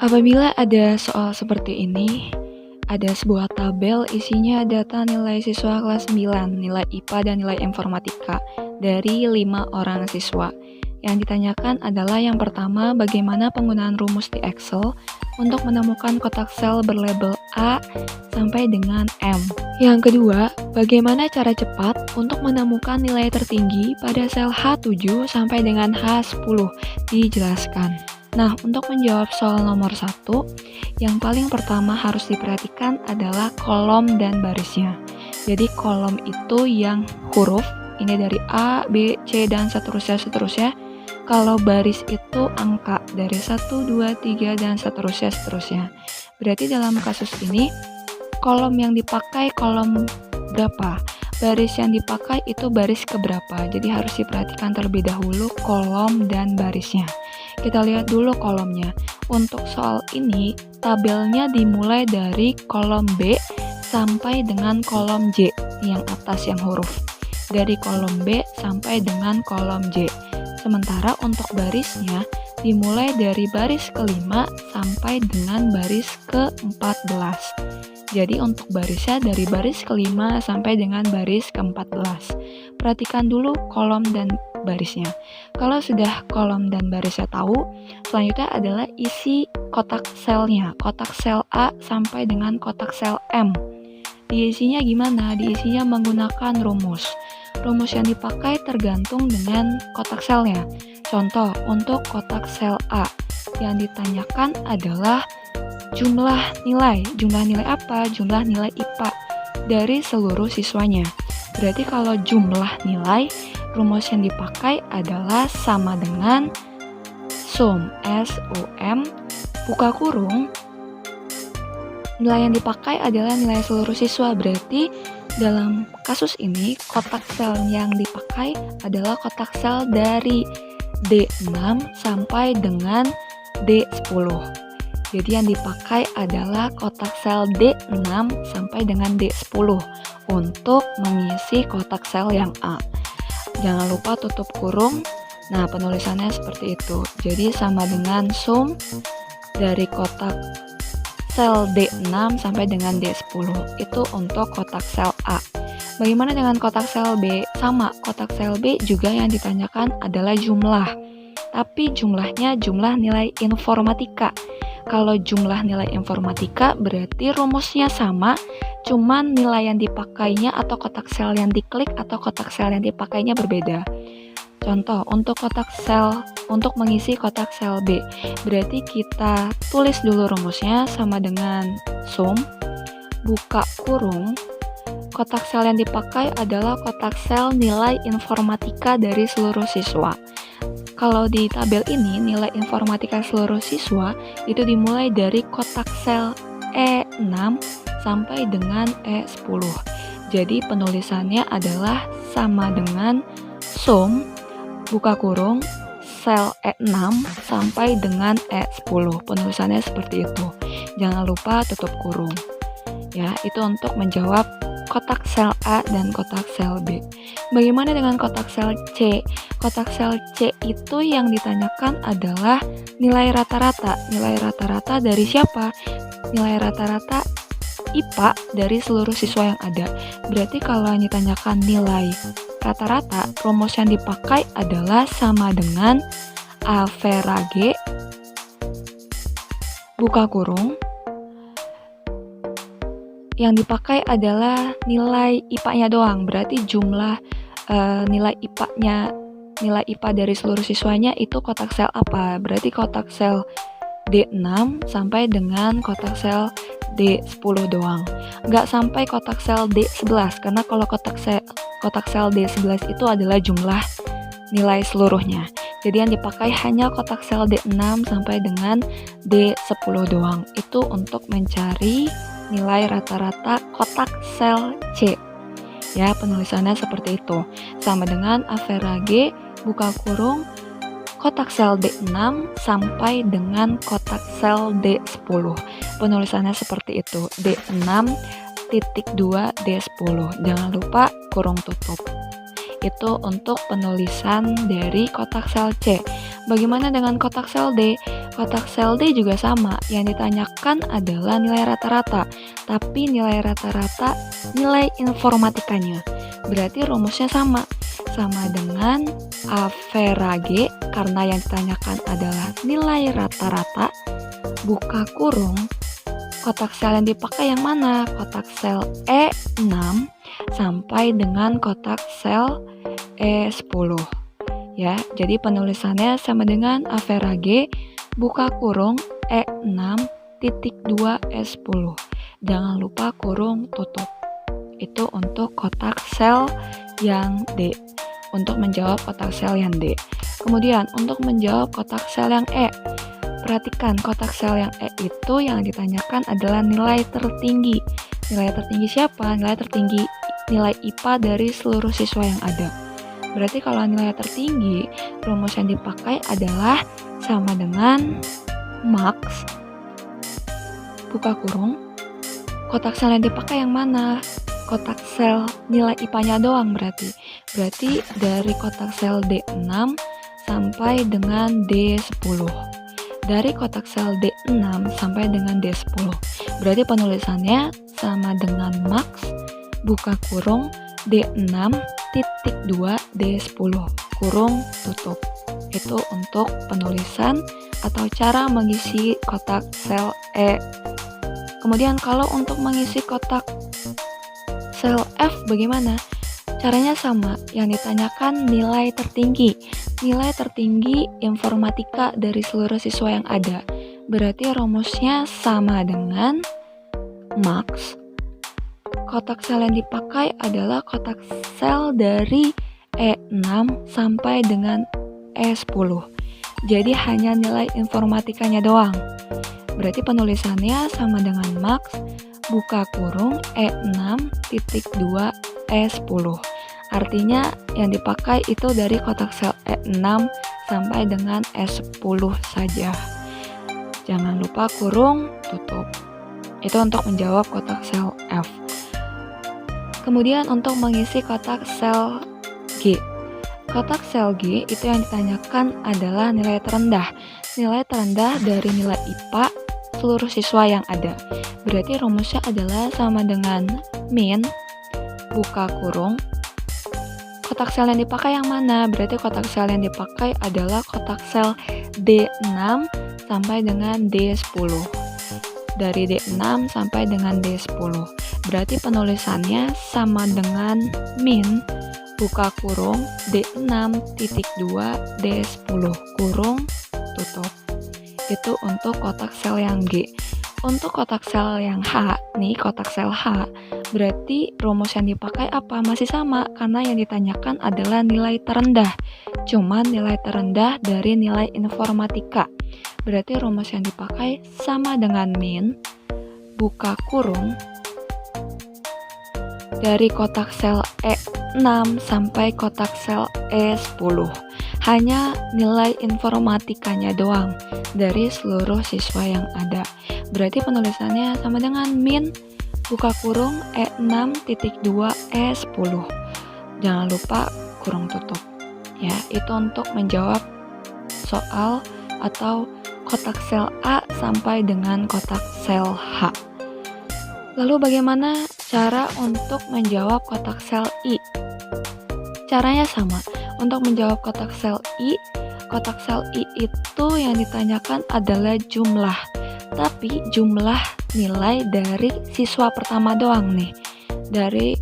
Apabila ada soal seperti ini, ada sebuah tabel isinya data nilai siswa kelas 9, nilai IPA dan nilai informatika dari 5 orang siswa. Yang ditanyakan adalah yang pertama, bagaimana penggunaan rumus di Excel untuk menemukan kotak sel berlabel A sampai dengan M. Yang kedua, bagaimana cara cepat untuk menemukan nilai tertinggi pada sel H7 sampai dengan H10. Dijelaskan. Nah, untuk menjawab soal nomor 1, yang paling pertama harus diperhatikan adalah kolom dan barisnya. Jadi kolom itu yang huruf, ini dari A, B, C, dan seterusnya. Kalau baris itu angka dari 1, 2, 3, dan seterusnya. Berarti dalam kasus ini, kolom yang dipakai kolom berapa? Baris yang dipakai itu baris keberapa? Jadi harus diperhatikan terlebih dahulu kolom dan barisnya. Kita lihat dulu kolomnya. Untuk soal ini, tabelnya dimulai dari kolom B sampai dengan kolom J, yang atas yang huruf. Dari kolom B sampai dengan kolom J. Sementara untuk barisnya, dimulai dari baris kelima sampai dengan baris ke-14. Jadi untuk barisnya dari baris kelima sampai dengan baris ke-14. Perhatikan dulu kolom dan barisnya. Kalau sudah kolom dan barisnya tahu, selanjutnya adalah isi kotak selnya. Kotak sel A sampai dengan kotak sel M. Diisinya gimana? Diisinya menggunakan rumus. Rumus yang dipakai tergantung dengan kotak selnya. Contoh, untuk kotak sel A, yang ditanyakan adalah jumlah nilai. Jumlah nilai apa? Jumlah nilai IPA dari seluruh siswanya. Berarti kalau jumlah nilai, rumus yang dipakai adalah sama dengan sum, S-U-M, buka kurung. Nilai yang dipakai adalah nilai seluruh siswa. Berarti dalam kasus ini, kotak sel yang dipakai adalah kotak sel dari D6 sampai dengan D10. Jadi yang dipakai adalah kotak sel D6 sampai dengan D10 untuk mengisi kotak sel yang A. Jangan lupa tutup kurung. Nah, penulisannya seperti itu. Jadi sama dengan sum dari kotak sel D6 sampai dengan D10. Itu untuk kotak sel A. Bagaimana dengan kotak sel B? Sama, kotak sel B juga yang ditanyakan adalah jumlah. Tapi jumlahnya jumlah nilai informatika. Kalau jumlah nilai informatika berarti rumusnya sama, cuman nilai yang dipakainya atau kotak sel yang diklik atau kotak sel yang dipakainya berbeda. Contoh, untuk kotak sel, untuk mengisi kotak sel B, berarti kita tulis dulu rumusnya sama dengan sum, buka kurung, kotak sel yang dipakai adalah kotak sel nilai informatika dari seluruh siswa. Kalau di tabel ini, nilai informatika seluruh siswa itu dimulai dari kotak sel E6 sampai dengan E10. Jadi penulisannya adalah sama dengan sum, buka kurung, sel E6 sampai dengan E10. Penulisannya seperti itu. Jangan lupa tutup kurung. Ya, itu untuk menjawab kotak sel A dan kotak sel B. Bagaimana dengan kotak sel C? Kotak sel C itu yang ditanyakan adalah nilai rata-rata. Nilai rata-rata dari siapa? Nilai rata-rata IPA dari seluruh siswa yang ada. Berarti kalau yang ditanyakan nilai rata-rata, rumus yang dipakai adalah sama dengan average, buka kurung, yang dipakai adalah nilai IPA-nya doang. Berarti jumlah nilai IPA-nya, nilai IPA dari seluruh siswanya itu kotak sel apa? Berarti kotak sel D6 sampai dengan kotak sel D10 doang. Nggak sampai kotak sel D11, karena kalau kotak sel D11 itu adalah jumlah nilai seluruhnya. Jadi yang dipakai hanya kotak sel D6 sampai dengan D10 doang. Itu untuk mencari nilai rata-rata kotak sel C. Ya, penulisannya seperti itu. Sama dengan average, buka kurung, kotak sel D6 sampai dengan kotak sel D10. Penulisannya seperti itu. D6.2 D10. Jangan lupa kurung tutup. Itu untuk penulisan dari kotak sel C. Bagaimana dengan kotak sel D? Kotak sel D juga sama, yang ditanyakan adalah nilai rata-rata, tapi nilai rata-rata nilai informatikanya. Berarti rumusnya sama dengan average, karena yang ditanyakan adalah nilai rata-rata, buka kurung, kotak sel yang dipakai yang mana? Kotak sel E6 sampai dengan kotak sel E10. Ya, jadi penulisannya sama dengan average, buka kurung, E6.2 E10. Jangan lupa kurung tutup. Itu untuk kotak sel yang D. Untuk menjawab kotak sel yang D. Kemudian untuk menjawab kotak sel yang E. Perhatikan, kotak sel yang E itu yang ditanyakan adalah nilai tertinggi. Nilai tertinggi siapa? Nilai tertinggi nilai IPA dari seluruh siswa yang ada. Berarti kalau nilai tertinggi, rumus yang dipakai adalah sama dengan max, buka kurung, kotak sel yang dipakai yang mana? Kotak sel nilai IPA-nya doang berarti. Berarti dari kotak sel D6 sampai dengan D10. Dari kotak sel D6 sampai dengan D10. Berarti penulisannya sama dengan max, buka kurung, D6.2 D10 kurung tutup. Itu untuk penulisan atau cara mengisi kotak sel E. Kemudian kalau untuk mengisi kotak sel F bagaimana? Caranya sama, yang ditanyakan nilai tertinggi. Nilai tertinggi informatika dari seluruh siswa yang ada. Berarti rumusnya sama dengan max. Kotak sel yang dipakai adalah kotak sel dari E6 sampai dengan E10. Jadi hanya nilai informatikanya doang. Berarti penulisannya sama dengan max, buka kurung, E6.2 E10. Artinya yang dipakai itu dari kotak sel E6 sampai dengan E10 saja. Jangan lupa kurung tutup. Itu untuk menjawab kotak sel F. Kemudian untuk mengisi kotak sel G. Kotak sel G itu yang ditanyakan adalah nilai terendah. Nilai terendah dari nilai IPA seluruh siswa yang ada. Berarti rumusnya adalah sama dengan min, buka kurung, kotak sel yang dipakai yang mana? Berarti kotak sel yang dipakai adalah kotak sel D6 sampai dengan D10. Dari D6 sampai dengan D10. Berarti penulisannya sama dengan min, buka kurung, D6.2 D10 kurung tutup. Itu untuk kotak sel yang G. Untuk kotak sel yang H, nih kotak sel H, berarti rumus yang dipakai apa? Masih sama, karena yang ditanyakan adalah nilai terendah. Cuman nilai terendah dari nilai informatika. Berarti rumus yang dipakai sama dengan min, buka kurung, dari kotak sel E6 sampai kotak sel E10. Hanya nilai informatikanya doang dari seluruh siswa yang ada. Berarti penulisannya sama dengan min, buka kurung, E6.2 E10. Jangan lupa kurung tutup. Ya, itu untuk menjawab soal atau kotak sel A sampai dengan kotak sel H. Lalu bagaimana cara untuk menjawab kotak sel I? Caranya sama. Untuk menjawab kotak sel I itu yang ditanyakan adalah jumlah. Tapi jumlah nilai dari siswa pertama doang nih. Dari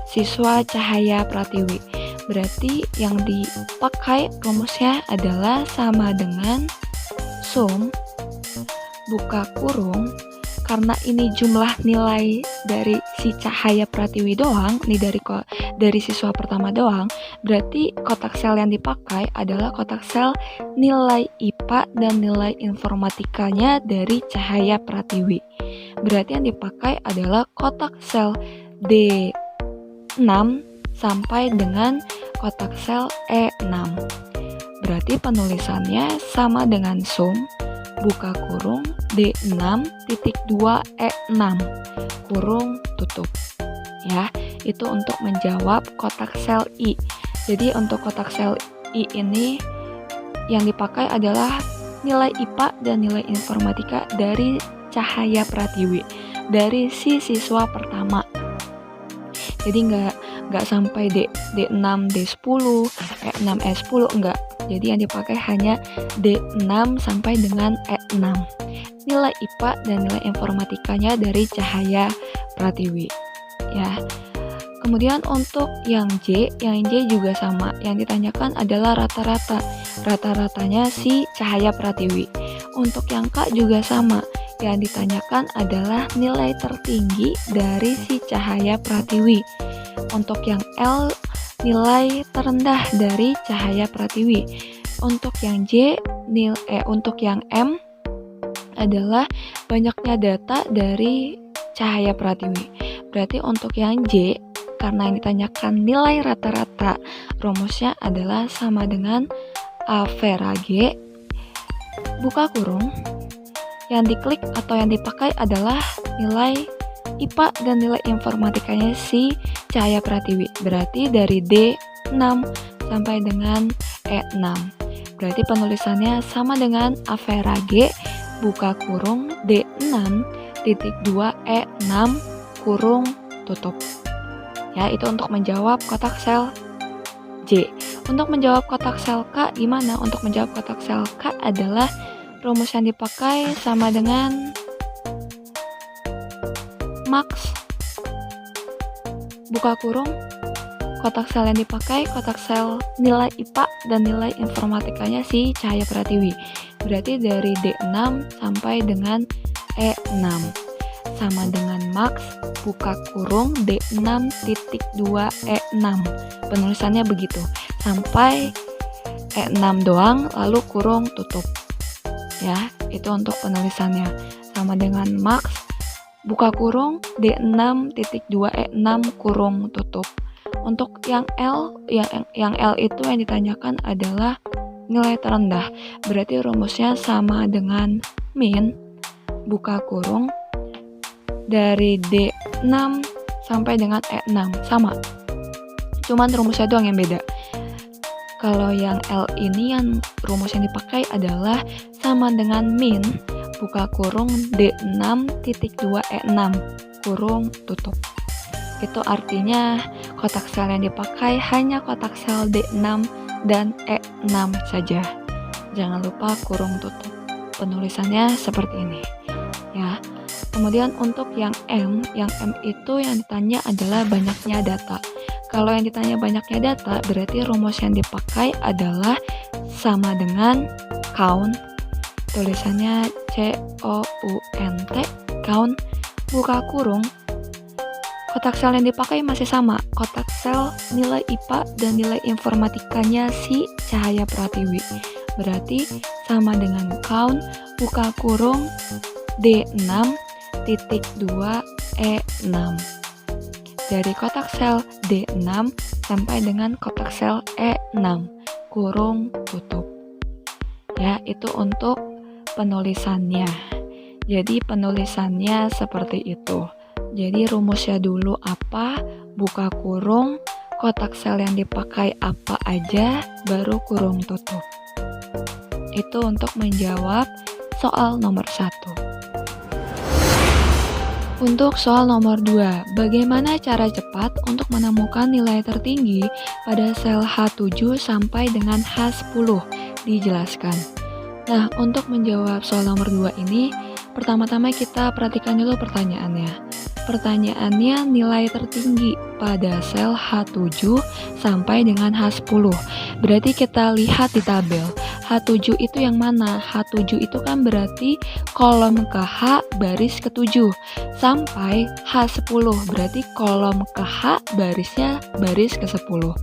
siswa Cahaya Pratiwi. Berarti yang dipakai rumusnya adalah sama dengan sum, buka kurung, karena ini jumlah nilai dari si Cahaya Pratiwi doang, nih dari siswa pertama doang, berarti kotak sel yang dipakai adalah kotak sel nilai IPA dan nilai informatikanya dari Cahaya Pratiwi. Berarti yang dipakai adalah kotak sel D6 sampai dengan kotak sel E6. Berarti penulisannya sama dengan sum, buka kurung, D6.2 E6 kurung tutup. Ya, itu untuk menjawab kotak sel I. Jadi untuk kotak sel I ini yang dipakai adalah nilai IPA dan nilai informatika dari Cahaya Pratiwi, dari si siswa pertama. Jadi nggak sampai D6, D10, E6, E10, enggak. Jadi yang dipakai hanya D6 sampai dengan E6. Nilai IPA dan nilai informatikanya dari Cahaya Pratiwi. Ya. Kemudian untuk yang J juga sama. Yang ditanyakan adalah rata-rata. Rata-ratanya si Cahaya Pratiwi. Untuk yang K juga sama. Yang ditanyakan adalah nilai tertinggi dari si Cahaya Pratiwi. Untuk yang L, nilai terendah dari Cahaya Pratiwi. Untuk yang J, untuk yang M adalah banyaknya data dari Cahaya Pratiwi. Berarti untuk yang J, karena yang ditanyakan nilai rata-rata, rumusnya adalah sama dengan average, buka kurung, yang diklik atau yang dipakai adalah nilai IPA dan nilai informatikanya si Cahaya Pratiwi. Berarti dari D6 sampai dengan E6. Berarti penulisannya sama dengan average, buka kurung, D6.2 E6 kurung tutup. Ya, itu untuk menjawab kotak sel J. Untuk menjawab kotak sel K gimana? Untuk menjawab kotak sel K adalah rumus yang dipakai sama dengan max, buka kurung, kotak sel yang dipakai, kotak sel nilai IPA dan nilai informatikanya si Cahaya Pratiwi. Berarti dari D6 sampai dengan E6. Sama dengan max, buka kurung, D6.2 E6. Penulisannya begitu. Sampai E6 doang, lalu kurung tutup. Ya, itu untuk penulisannya. Sama dengan max, buka kurung, D6.2 E6 kurung tutup. Untuk yang L, yang L itu yang ditanyakan adalah nilai terendah. Berarti rumusnya sama dengan min, buka kurung, dari D6 sampai dengan E6. Sama. Cuman rumusnya doang yang beda. Kalau yang L ini yang rumus yang dipakai adalah sama dengan min, buka kurung, D6.2 E6 kurung tutup. Itu artinya kotak sel yang dipakai hanya kotak sel D6 dan E6 saja. Jangan lupa kurung tutup. Penulisannya seperti ini. Ya. Kemudian untuk yang M itu yang ditanya adalah banyaknya data. Kalau yang ditanya banyaknya data, berarti rumus yang dipakai adalah sama dengan count. Tulisannya COUNT, count, buka kurung. Kotak sel yang dipakai masih sama, kotak sel nilai IPA dan nilai informatikanya si Cahaya Pratiwi. Berarti sama dengan count, buka kurung, D6.2 E6. Dari kotak sel D6 sampai dengan kotak sel E6 kurung tutup. Ya, itu untuk penulisannya. Jadi penulisannya seperti itu. Jadi rumusnya dulu apa, buka kurung, kotak sel yang dipakai apa aja, baru kurung tutup. Itu untuk menjawab soal nomor 1. Untuk soal nomor 2, bagaimana cara cepat untuk menemukan nilai tertinggi pada sel H7 sampai dengan H10? Dijelaskan. Nah, untuk menjawab soal nomor 2 ini, pertama-tama kita perhatikan dulu pertanyaannya. Pertanyaannya nilai tertinggi pada sel H7 sampai dengan H10. Berarti kita lihat di tabel. H7 itu yang mana? H7 itu kan berarti kolom ke H baris ke-7 sampai H10. Berarti kolom ke H barisnya baris ke-10.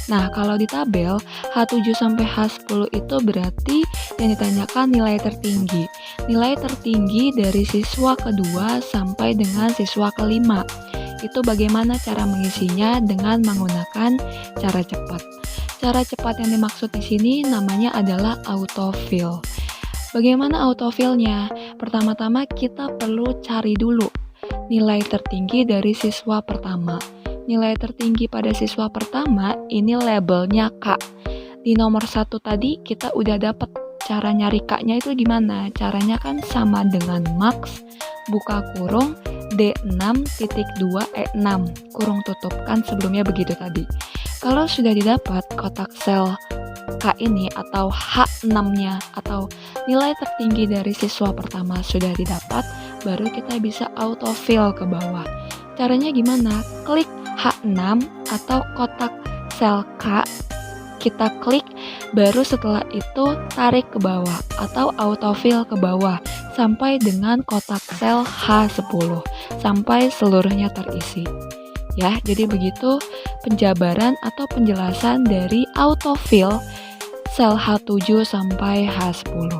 Nah, kalau di tabel H7 sampai H10 itu berarti yang ditanyakan nilai tertinggi. Nilai tertinggi dari siswa kedua sampai dengan siswa kelima. Itu bagaimana cara mengisinya dengan menggunakan cara cepat. Cara cepat yang dimaksud di sini namanya adalah autofill. Bagaimana autofillnya? Pertama-tama kita perlu cari dulu nilai tertinggi dari siswa pertama. Nilai tertinggi pada siswa pertama ini labelnya K. Di nomor 1 tadi kita udah dapat cara nyari K-nya itu gimana? Caranya kan sama dengan max buka kurung D6.2E6 kurung tutup, kan sebelumnya begitu tadi. Kalau sudah didapat kotak sel K ini atau H6-nya atau nilai tertinggi dari siswa pertama sudah didapat, baru kita bisa autofill ke bawah. Caranya gimana? Klik H6 atau kotak sel K, kita klik, baru setelah itu tarik ke bawah atau autofill ke bawah sampai dengan kotak sel H10 sampai seluruhnya terisi. Ya, jadi begitu penjabaran atau penjelasan dari autofill sel H7 sampai H10.